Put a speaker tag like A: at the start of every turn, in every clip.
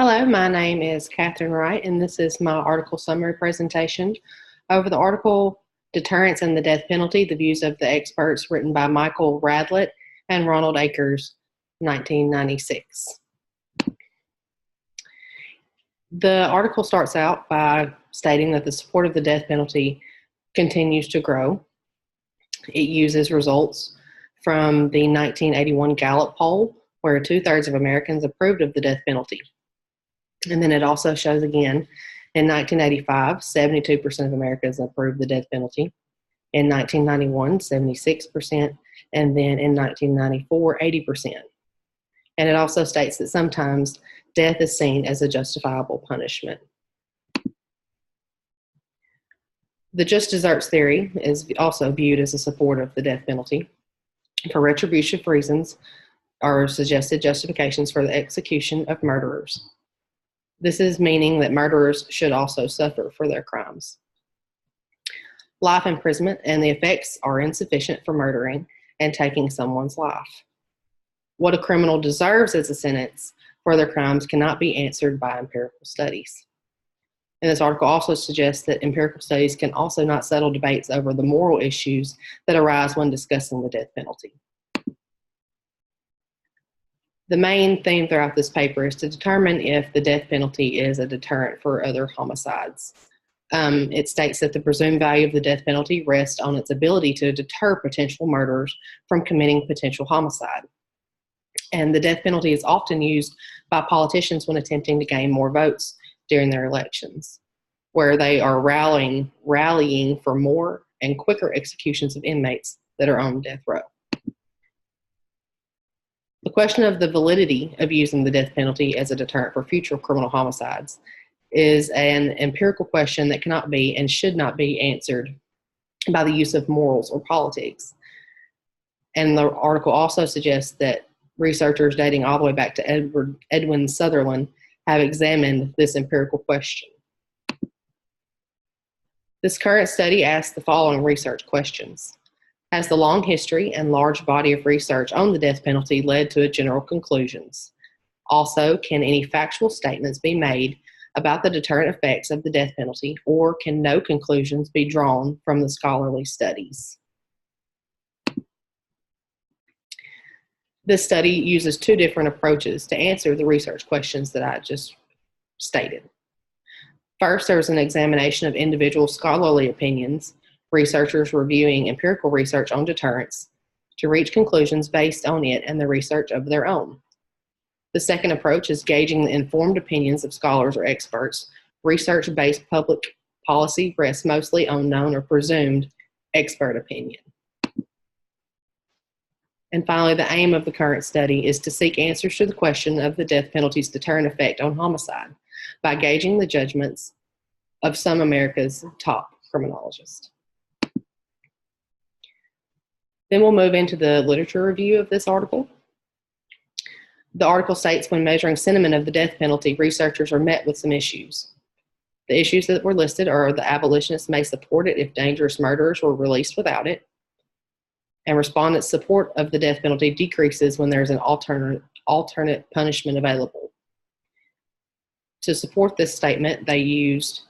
A: Hello, my name is Katherine Wright, and this is my article summary presentation over the article Deterrence and the Death Penalty, the Views of the Experts, written by Michael Radelet and Ronald Akers, 1996. The article starts out by stating that the support of the death penalty continues to grow. It uses results from the 1981 Gallup poll, where 2/3 of Americans approved of the death penalty. And then it also shows again in 1985, 72% of Americans approved the death penalty. In 1991, 76%. And then in 1994, 80%. And it also states that sometimes death is seen as a justifiable punishment. The just desserts theory is also viewed as a support of the death penalty. For retributive reasons are suggested justifications for the execution of murderers. This is meaning that murderers should also suffer for their crimes. Life imprisonment and the effects are insufficient for murdering and taking someone's life. What a criminal deserves as a sentence for their crimes cannot be answered by empirical studies. And this article also suggests that empirical studies can also not settle debates over the moral issues that arise when discussing the death penalty. The main theme throughout this paper is to determine if the death penalty is a deterrent for other homicides. It states that the presumed value of the death penalty rests on its ability to deter potential murderers from committing potential homicide. And the death penalty is often used by politicians when attempting to gain more votes during their elections, where they are rallying for more and quicker executions of inmates that are on death row. The question of the validity of using the death penalty as a deterrent for future criminal homicides is an empirical question that cannot be and should not be answered by the use of morals or politics. And the article also suggests that researchers dating all the way back to Edwin Sutherland have examined this empirical question. This current study asks the following research questions. Has the long history and large body of research on the death penalty led to general conclusions? Also, can any factual statements be made about the deterrent effects of the death penalty, or can no conclusions be drawn from the scholarly studies? This study uses two different approaches to answer the research questions that I just stated. First, there's an examination of individual scholarly opinions, researchers reviewing empirical research on deterrence to reach conclusions based on it and the research of their own. The second approach is gauging the informed opinions of scholars or experts. Research-based public policy rests mostly on known or presumed expert opinion. And finally, the aim of the current study is to seek answers to the question of the death penalty's deterrent effect on homicide by gauging the judgments of some America's top criminologists. Then we'll move into the literature review of this article. The article states when measuring sentiment of the death penalty, researchers are met with some issues. The issues that were listed are the abolitionists may support it if dangerous murderers were released without it, and respondents' support of the death penalty decreases when there's an alternate punishment available. To support this statement, they used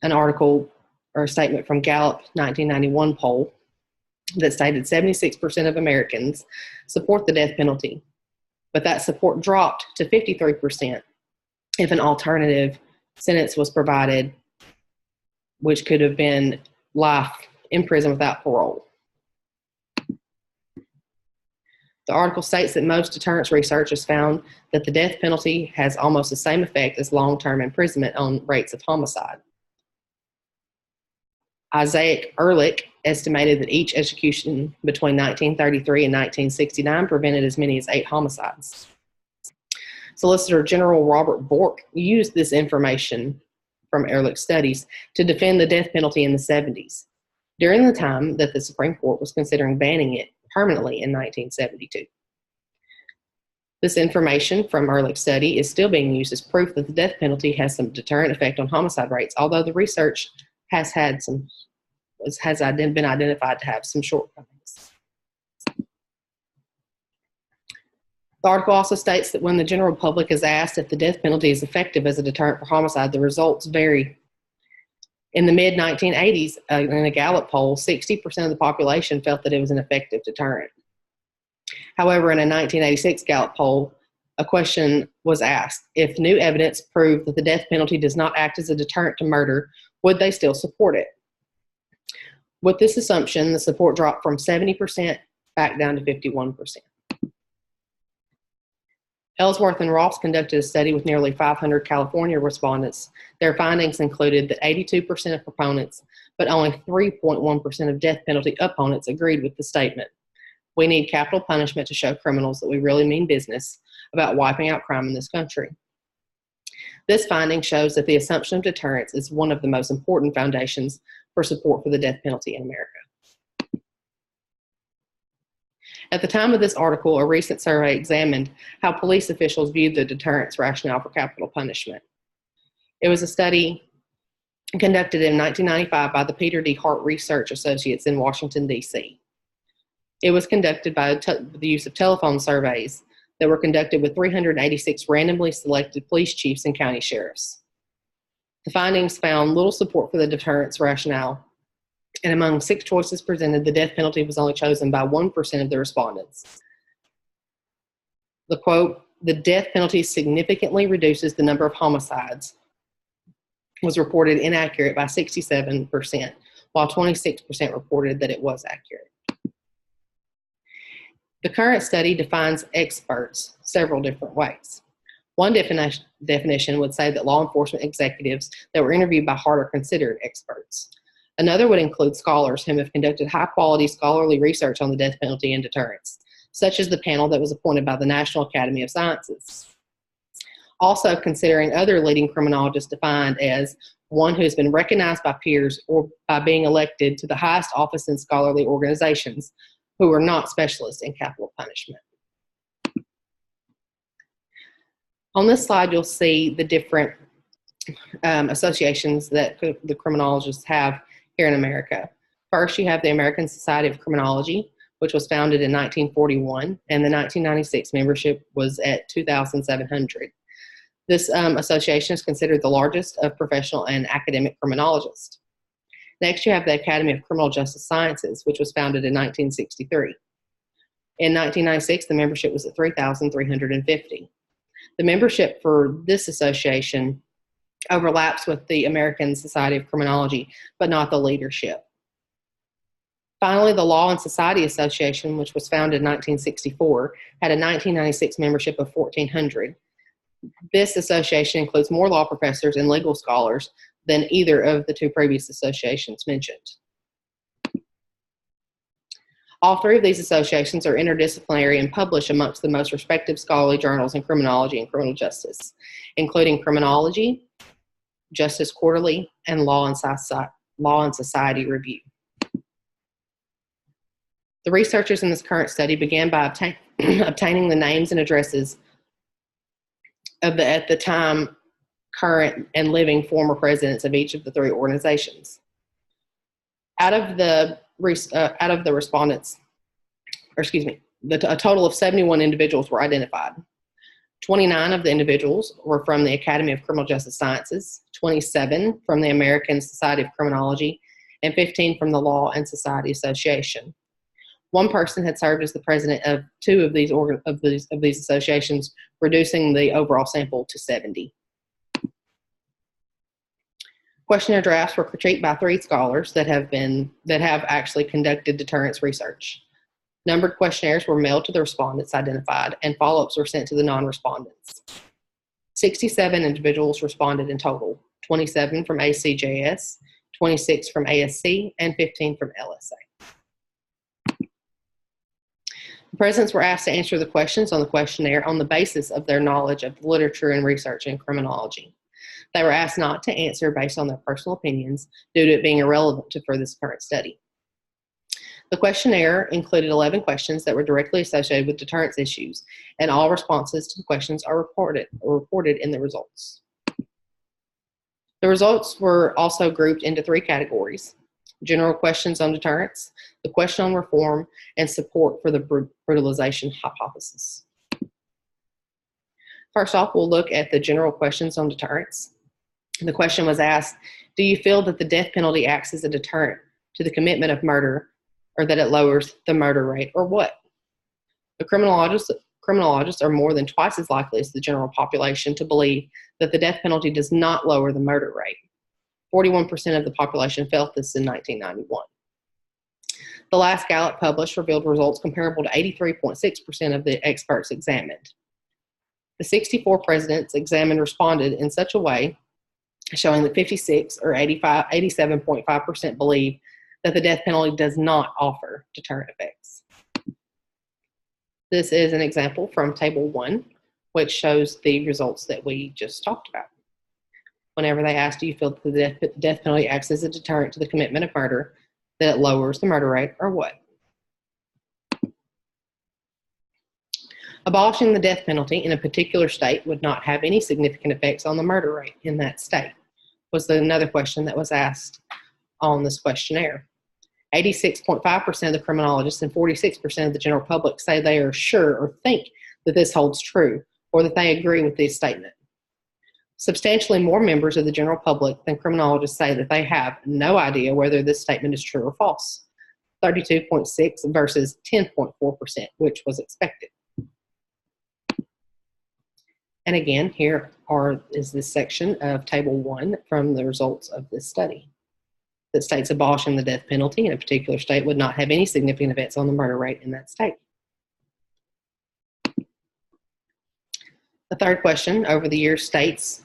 A: an article or a statement from Gallup 1991 poll that stated 76% of Americans support the death penalty, but that support dropped to 53% if an alternative sentence was provided, which could have been life in prison without parole. The article states that most deterrence research has found that the death penalty has almost the same effect as long-term imprisonment on rates of homicide. Isaac Ehrlich estimated that each execution between 1933 and 1969 prevented as many as 8 homicides. Solicitor General Robert Bork used this information from Ehrlich's studies to defend the death penalty in the 70s, during the time that the Supreme Court was considering banning it permanently in 1972. This information from Ehrlich's study is still being used as proof that the death penalty has some deterrent effect on homicide rates, although the research has been identified to have some shortcomings. The The article also states that when the general public is asked if the death penalty is effective as a deterrent for homicide, the results vary. In the mid-1980s, in a Gallup poll, 60% of the population felt that it was an effective deterrent. However, in a 1986 Gallup poll, a question was asked: if new evidence proved that the death penalty does not act as a deterrent to murder, would they still support it? With this assumption, the support dropped from 70% back down to 51%. Ellsworth and Ross conducted a study with nearly 500 California respondents. Their findings included that 82% of proponents, but only 3.1% of death penalty opponents agreed with the statement. We need capital punishment to show criminals that we really mean business about wiping out crime in this country. This finding shows that the assumption of deterrence is one of the most important foundations for support for the death penalty in America. At the time of this article, a recent survey examined how police officials viewed the deterrence rationale for capital punishment. It was a study conducted in 1995 by the Peter D. Hart Research Associates in Washington, D.C. It was conducted by the use of telephone surveys that were conducted with 386 randomly selected police chiefs and county sheriffs. The findings found little support for the deterrence rationale, and among 6 choices presented, the death penalty was only chosen by 1% of the respondents. The quote, "The death penalty significantly reduces the number of homicides," was reported inaccurate by 67%, while 26% reported that it was accurate. The current study defines experts several different ways. One definition would say that law enforcement executives that were interviewed by Hart are considered experts. Another would include scholars whom have conducted high-quality scholarly research on the death penalty and deterrence, such as the panel that was appointed by the National Academy of Sciences. Also considering other leading criminologists defined as one who has been recognized by peers or by being elected to the highest office in scholarly organizations who are not specialists in capital punishment. On this slide, you'll see the different associations that the criminologists have here in America. First, you have the American Society of Criminology, which was founded in 1941, and the 1996 membership was at 2,700. This association is considered the largest of professional and academic criminologists. Next, you have the Academy of Criminal Justice Sciences, which was founded in 1963. In 1996, the membership was at 3,350. The membership for this association overlaps with the American Society of Criminology, but not the leadership. Finally, the Law and Society Association, which was founded in 1964, had a 1996 membership of 1,400. This association includes more law professors and legal scholars than either of the 2 previous associations mentioned. All 3 of these associations are interdisciplinary and publish amongst the most respected scholarly journals in criminology and criminal justice, including Criminology, Justice Quarterly, and Law and Society Review. The researchers in this current study began by obtaining the names and addresses of the, at the time, current and living former presidents of each of the 3 organizations. Out of the respondents, a total of 71 individuals were identified. 29 of the individuals were from the Academy of Criminal Justice Sciences, 27 from the American Society of Criminology, and 15 from the Law and Society Association. One person had served as the president of 2 of these associations, reducing the overall sample to 70. Questionnaire drafts were critiqued by 3 scholars that have actually conducted deterrence research. Numbered questionnaires were mailed to the respondents identified, and follow-ups were sent to the non-respondents. 67 individuals responded in total, 27 from ACJS, 26 from ASC, and 15 from LSA. The presidents were asked to answer the questions on the questionnaire on the basis of their knowledge of the literature and research in criminology. They were asked not to answer based on their personal opinions due to it being irrelevant for this current study. The questionnaire included 11 questions that were directly associated with deterrence issues, and all responses to the questions are reported in the results. The results were also grouped into 3 categories: general questions on deterrence, the question on reform, and support for the brutalization hypothesis. First off, we'll look at the general questions on deterrence. The question was asked, do you feel that the death penalty acts as a deterrent to the commitment of murder, or that it lowers the murder rate, or what? The criminologists are more than twice as likely as the general population to believe that the death penalty does not lower the murder rate. 41% of the population felt this in 1991. The last Gallup published revealed results comparable to 83.6% of the experts examined. The 64 presidents examined responded in such a way showing that 56 or 87.5% believe that the death penalty does not offer deterrent effects. This is an example from Table 1, which shows the results that we just talked about. Whenever they ask, do you feel that the death penalty acts as a deterrent to the commitment of murder, that it lowers the murder rate, or what? Abolishing the death penalty in a particular state would not have any significant effects on the murder rate in that state, was another question that was asked on this questionnaire. 86.5% of the criminologists and 46% of the general public say they are sure or think that this holds true, or that they agree with this statement. Substantially more members of the general public than criminologists say that they have no idea whether this statement is true or false. 32.6% versus 10.4%, which was expected. And again, here is this section of Table 1 from the results of this study that states abolishing the death penalty in a particular state would not have any significant effects on the murder rate in that state. The third question, over the years, states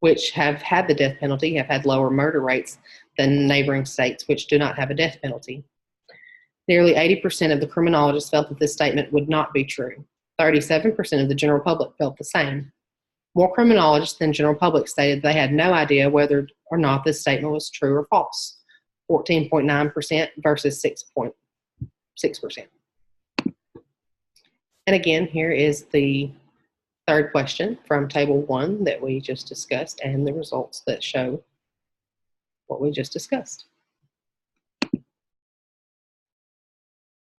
A: which have had the death penalty have had lower murder rates than neighboring states which do not have a death penalty. Nearly 80% of the criminologists felt that this statement would not be true. 37% of the general public felt the same. More criminologists than general public stated they had no idea whether or not this statement was true or false. 14.9% versus 6.6%. And again, here is the third question from Table 1 that we just discussed and the results that show what we just discussed. The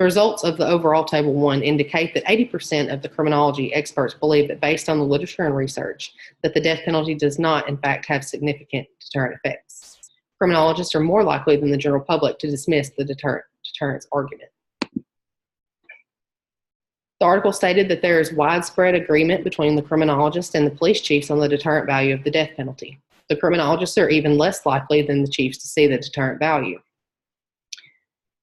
A: results of the overall Table 1 indicate that 80% of the criminology experts believe that based on the literature and research that the death penalty does not, in fact, have significant deterrent effects. Criminologists are more likely than the general public to dismiss the deterrence argument. The article stated that there is widespread agreement between the criminologists and the police chiefs on the deterrent value of the death penalty. The criminologists are even less likely than the chiefs to see the deterrent value.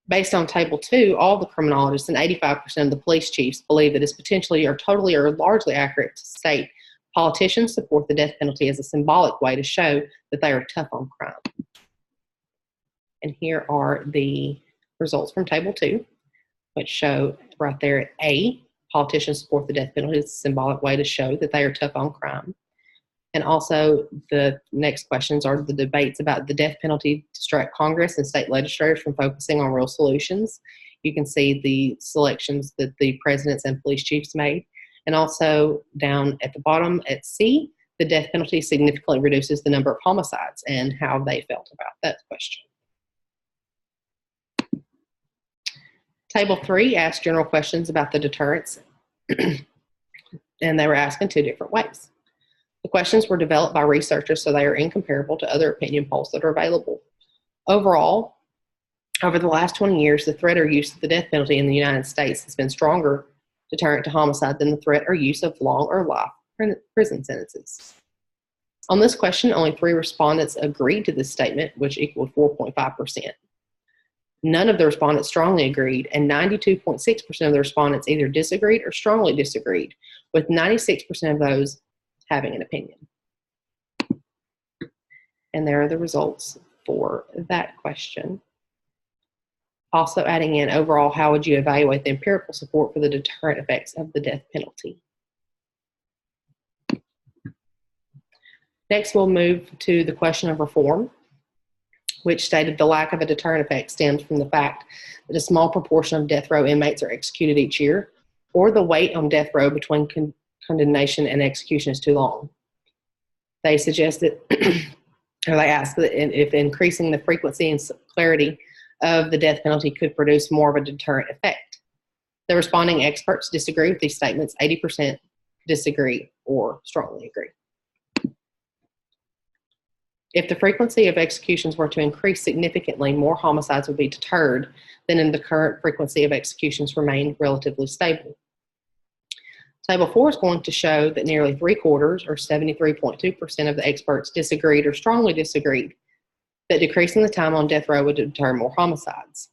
A: Based on Table 2, all the criminologists and 85% of the police chiefs believe that it's potentially or totally or largely accurate to state politicians support the death penalty as a symbolic way to show that they are tough on crime. And here are the results from Table 2, which show right there at A, politicians support the death penalty as a symbolic way to show that they are tough on crime. And also the next questions are the debates about the death penalty distract Congress and state legislators from focusing on real solutions. You can see the selections that the presidents and police chiefs made. And also down at the bottom at C, the death penalty significantly reduces the number of homicides and how they felt about that question. Table 3 asked general questions about the deterrence, and they were asked in two different ways. The questions were developed by researchers, so they are incomparable to other opinion polls that are available. Overall, over the last 20 years, the threat or use of the death penalty in the United States has been stronger deterrent to homicide than the threat or use of long or life prison sentences. On this question, only 3 respondents agreed to this statement, which equaled 4.5%. None of the respondents strongly agreed, and 92.6% of the respondents either disagreed or strongly disagreed, with 96% of those having an opinion. And there are the results for that question. Also adding in overall, how would you evaluate the empirical support for the deterrent effects of the death penalty? Next, we'll move to the question of reform, which stated the lack of a deterrent effect stems from the fact that a small proportion of death row inmates are executed each year, or the wait on death row between condemnation and execution is too long. They suggested, or they asked that if increasing the frequency and clarity of the death penalty could produce more of a deterrent effect. The responding experts disagree with these statements. 80% disagree, or strongly agree. If the frequency of executions were to increase significantly, more homicides would be deterred than if the current frequency of executions remained relatively stable. Table 4 is going to show that nearly 3/4, or 73.2% of the experts disagreed or strongly disagreed that decreasing the time on death row would deter more homicides.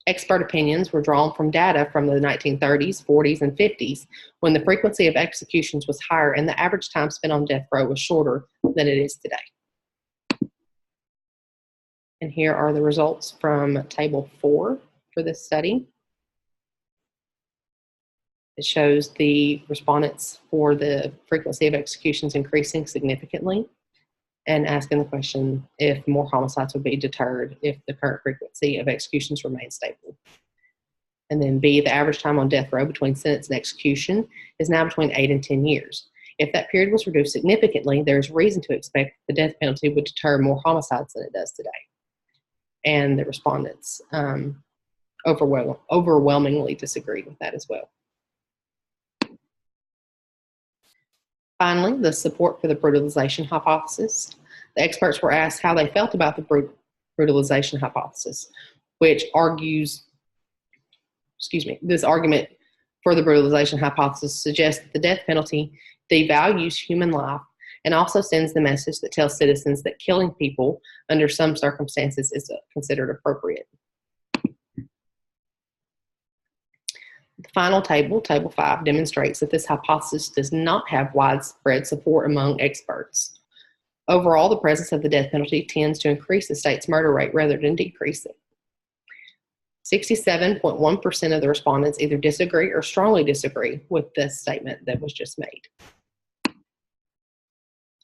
A: Expert opinions were drawn from data from the 1930s, 40s, and 50s, when the frequency of executions was higher and the average time spent on death row was shorter than it is today. And here are the results from Table 4 for this study. It shows the respondents for the frequency of executions increasing significantly, and asking the question if more homicides would be deterred if the current frequency of executions remains stable. And then B, the average time on death row between sentence and execution is now between 8 and 10 years. If that period was reduced significantly, there's reason to expect the death penalty would deter more homicides than it does today. And the respondents overwhelmingly disagreed with that as well. Finally, the support for the brutalization hypothesis. The experts were asked how they felt about the brutalization hypothesis, which argues, this argument for the brutalization hypothesis suggests that the death penalty devalues human life and also sends the message that tells citizens that killing people under some circumstances is considered appropriate. The final table, Table 5, demonstrates that this hypothesis does not have widespread support among experts. Overall, the presence of the death penalty tends to increase the state's murder rate rather than decrease it. 67.1% of the respondents either disagree or strongly disagree with this statement that was just made.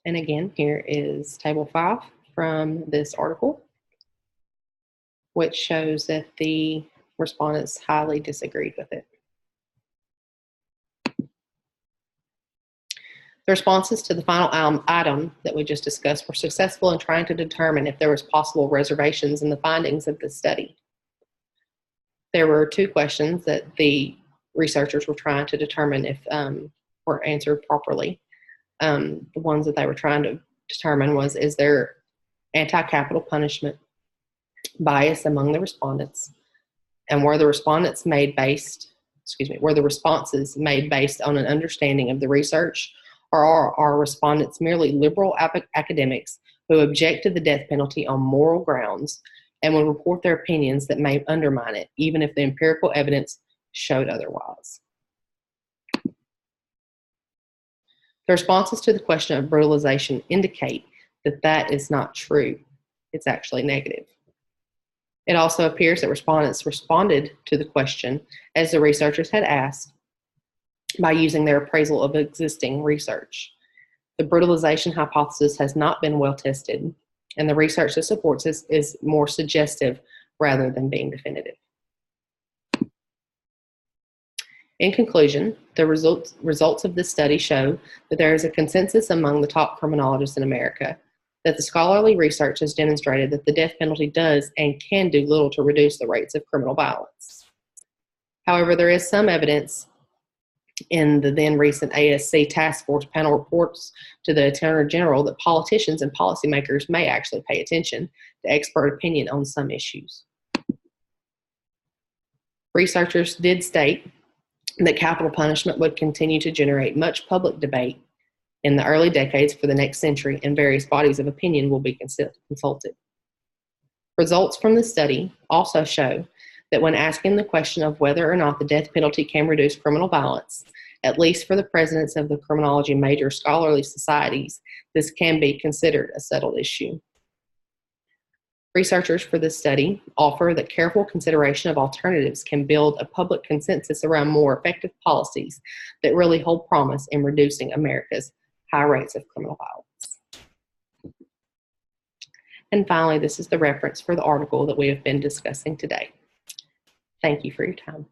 A: And again, here is Table 5 from this article, which shows that the respondents highly disagreed with it. The responses to the final item that we just discussed were successful in trying to determine if there was possible reservations in the findings of the study. There were 2 questions that the researchers were trying to determine if were answered properly. The ones that they were trying to determine was, is there anti-capital punishment bias among the respondents? And were the responses made based on an understanding of the research, or are respondents merely liberal academics who object to the death penalty on moral grounds and will report their opinions that may undermine it, even if the empirical evidence showed otherwise? The responses to the question of brutalization indicate that that is not true. It's actually negative. It also appears that respondents responded to the question as the researchers had asked by using their appraisal of existing research. The brutalization hypothesis has not been well tested, and the research that supports this is more suggestive rather than being definitive. In conclusion, the results of this study show that there is a consensus among the top criminologists in America that the scholarly research has demonstrated that the death penalty does and can do little to reduce the rates of criminal violence. However, there is some evidence in the then recent ASC task force panel reports to the Attorney General that politicians and policymakers may actually pay attention to expert opinion on some issues. Researchers did state that capital punishment would continue to generate much public debate in the early decades for the next century, and various bodies of opinion will be consulted. Results from the study also show that when asking the question of whether or not the death penalty can reduce criminal violence, at least for the presidents of the criminology major scholarly societies, this can be considered a settled issue. Researchers for this study offer that careful consideration of alternatives can build a public consensus around more effective policies that really hold promise in reducing America's high rates of criminal violence. And finally, this is the reference for the article that we have been discussing today. Thank you for your time.